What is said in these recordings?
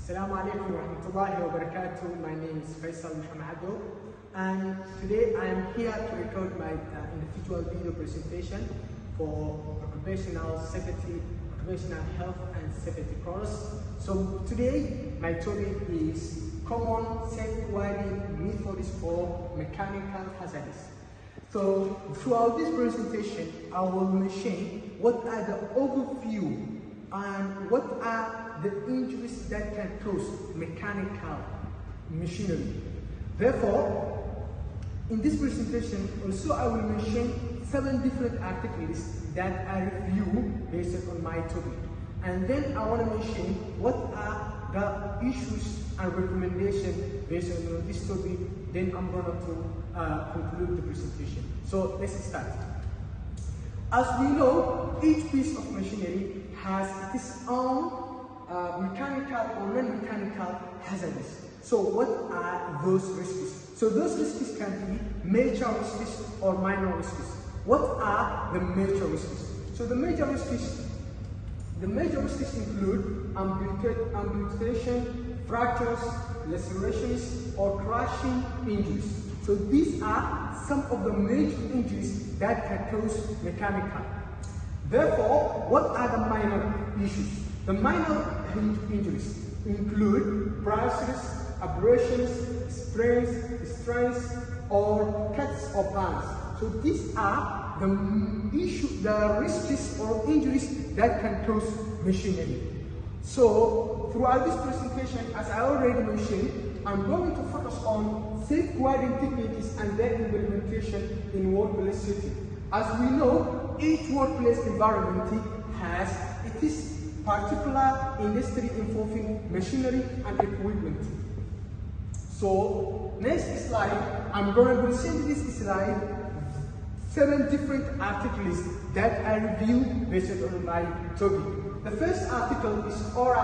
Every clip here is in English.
Assalamu alaikum wa rahmatullahi wa barakatuh. My name is Faisal Muhammad and today I am here to record my individual video presentation for occupational safety, occupational health and safety course. So today my topic is common safeguarding methods for mechanical hazards. So throughout this presentation I will mention what are the overview and what are the injuries that can cause mechanical machinery. Therefore, in this presentation also I will mention 7 different articles that I review based on my topic. And then I want to mention what are the issues and recommendations based on this topic. Then I'm going to conclude the presentation. So let's start. As we know, each piece of machinery has its own mechanical or non-mechanical hazards. So what are those risks? So those risks can be major risks or minor risks. What are the major risks? So the major risks include amputation, fractures, lacerations, or crushing injuries. So these are some of the major injuries that can cause mechanical. Therefore, what are the minor issues? The minor injuries include bruises, abrasions, strains, or cuts or burns. So these are the risks or injuries that can cause machinery. So throughout this presentation, as I already mentioned, I'm going to focus on safeguarding techniques and their implementation in workplace safety. As we know, each workplace environment has its particular industry involving machinery and equipment. So next slide, I'm going to present this slide 7 different articles that I review based on my topic. The first article is Osha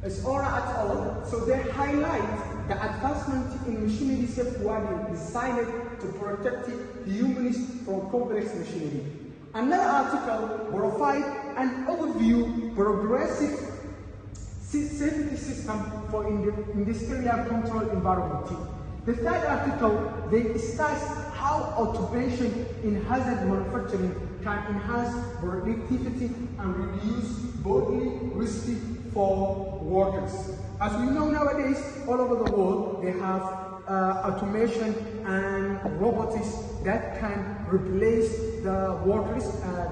et al. So they highlight the advancement in machinery safeguarding designed to protect humans from complex machinery. Another article provides an overview progressive safety system for industrial control environment. The third article, they discuss how automation in hazard manufacturing can enhance productivity and reduce bodily risk for workers. As we know nowadays, all over the world, they have automation and robotics that can replace the workers'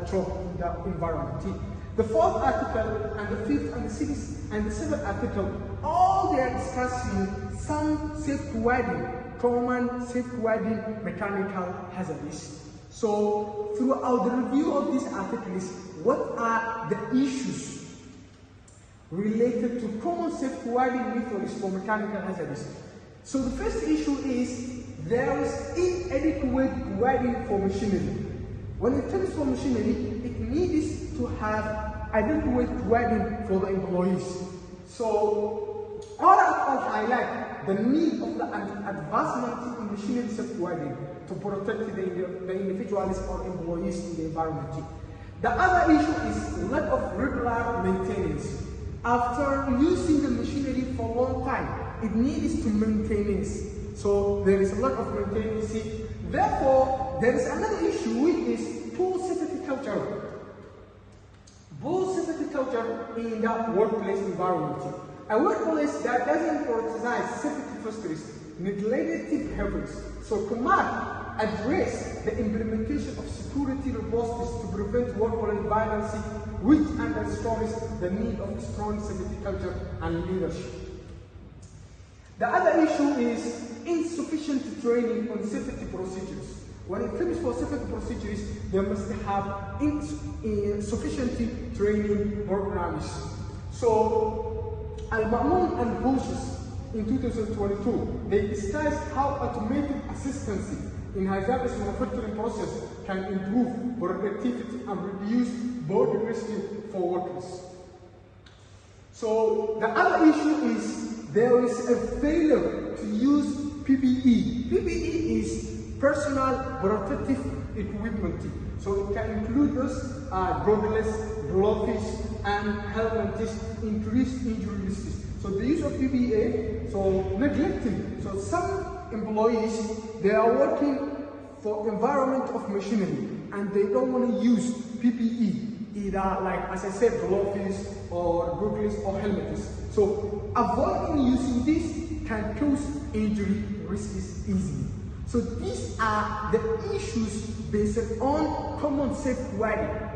job in the environment. The 4th article and the 5th and the 6th and the 7th article, all they are discussing some common safeguarding mechanical hazards. So throughout the review of these articles, what are the issues related to common safeguarding methods for mechanical hazards? So the first issue is there is inadequate guarding for machinery. When it comes to machinery, it needs to have adequate guarding for the employees. So all highlight the need of the advancement in machinery safeguarding to protect the individuals or employees in the environment. The other issue is lack of regular maintenance. After using the machinery for a long time, it needs to maintenance. So there is a lot of maintenance. Therefore, there is another issue which is poor safety culture. Poor safety culture in the workplace environment. A workplace that doesn't prioritize safety first neglected habits. So command address the implementation of security robustes to prevent workplace violence, which underscores the need of strong safety culture and leadership. The other issue is insufficient training on safety procedures. When it comes to safety procedures, they must have sufficient training programs. So, Al-Ma'mun and Osha in 2022, they discussed how automated assistance in hazardous manufacturing process can improve productivity and reduce body risk for workers. So the other issue is there is a failure to use PPE. PPE is personal protective equipment. So it can include those goggles, gloves, and helmets increase injury risks. So the use of PPE, so neglecting. So some employees, they are working for environment of machinery and they don't want to use PPE, either like as I said, gloves or goggles or helmets. So avoiding using this can cause injury risks easily. So these are the issues based on common safeguarding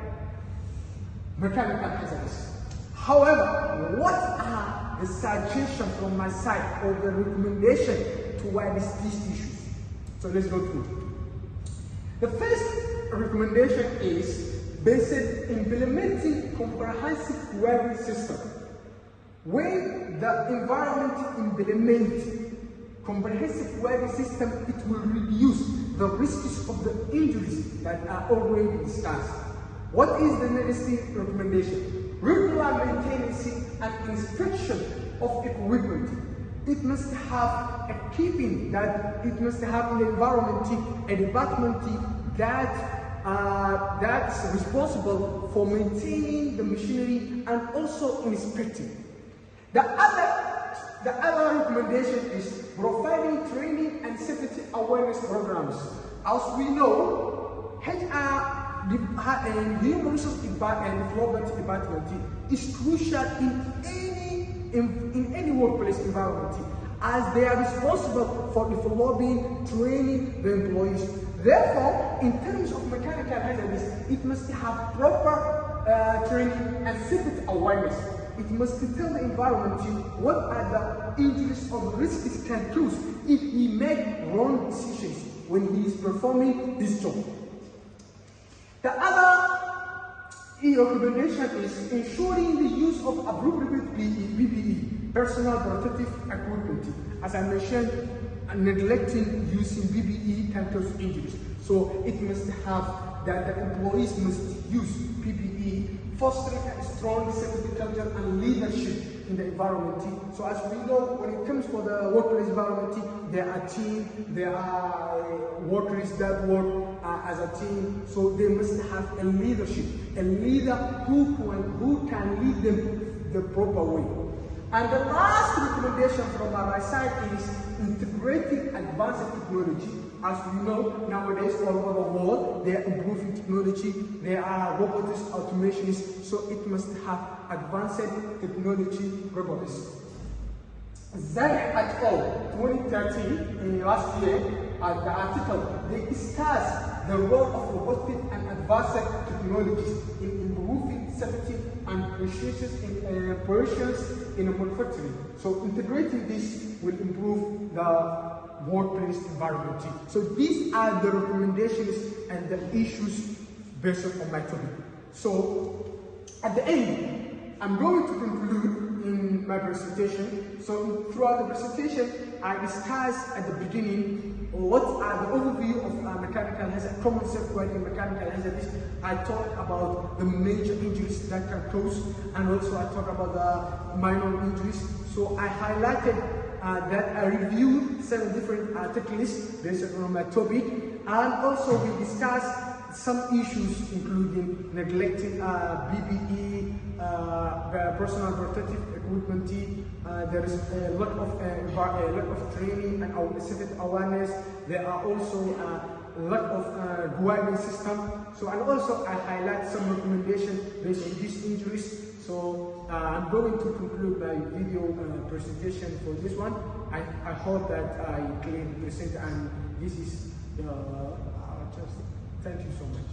mechanical hazards. However, what are the suggestions from my side or the recommendation towards these issues? So let's go through. The first recommendation is based implementing comprehensive warning system. When the environment implements comprehensive warning system, it will reduce the risks of the injuries that are already discussed. What is the next recommendation? Regular maintenance and inspection of equipment. It must have a keeping that it must have in the environment a department that's responsible for maintaining the machinery and also inspecting. The other recommendation is providing training and safety awareness programs. As we know, the Human Resource Development Department is crucial in any workplace environment, as they are responsible for developing, training the employees. Therefore, in terms of mechanical hazards, it must have proper training and safety awareness. It must tell the environment what are the injuries or risks it can cause if he makes wrong decisions when he is performing this job. The other recommendation is ensuring the use of appropriate PPE, personal protective equipment. As I mentioned, neglecting using PPE can cause injuries. So it must have that the employees must use PPE, fostering a strong safety culture and leadership in the environment. So as we know, when it comes for the workplace environment, there are teams, there are workers that work as a team. So they must have a leadership, a leader who can lead them the proper way. And the last recommendation from my side is integrating advanced technology. As we know, nowadays all over the world, they are improving technology. There are robotics, automations, so it must have advanced technology robotics. Zhang et al. 2013, last year, the article, they discussed the role of robotic and advanced technologies in improving safety and operations in manufacturing. So integrating this will improve the workplace environment. So these are the recommendations and the issues based on my topic. So at the end, I'm going to conclude in my presentation. So throughout the presentation, I discussed at the beginning what are the overview of mechanical hazard, common safeguarding mechanical hazards. I talked about the major injuries that can cause, and also I talked about the minor injuries. So I highlighted that I reviewed 7 different checklists based on my topic, and also we discussed some issues including neglecting PPE, personal protective equipment. There is a lot of training and safety awareness. There are also a lot of guidance system. So, and also I highlight some recommendations based on these injuries. So I'm going to conclude my video presentation for this one. I hope that I clearly present, and this is just thank you so much.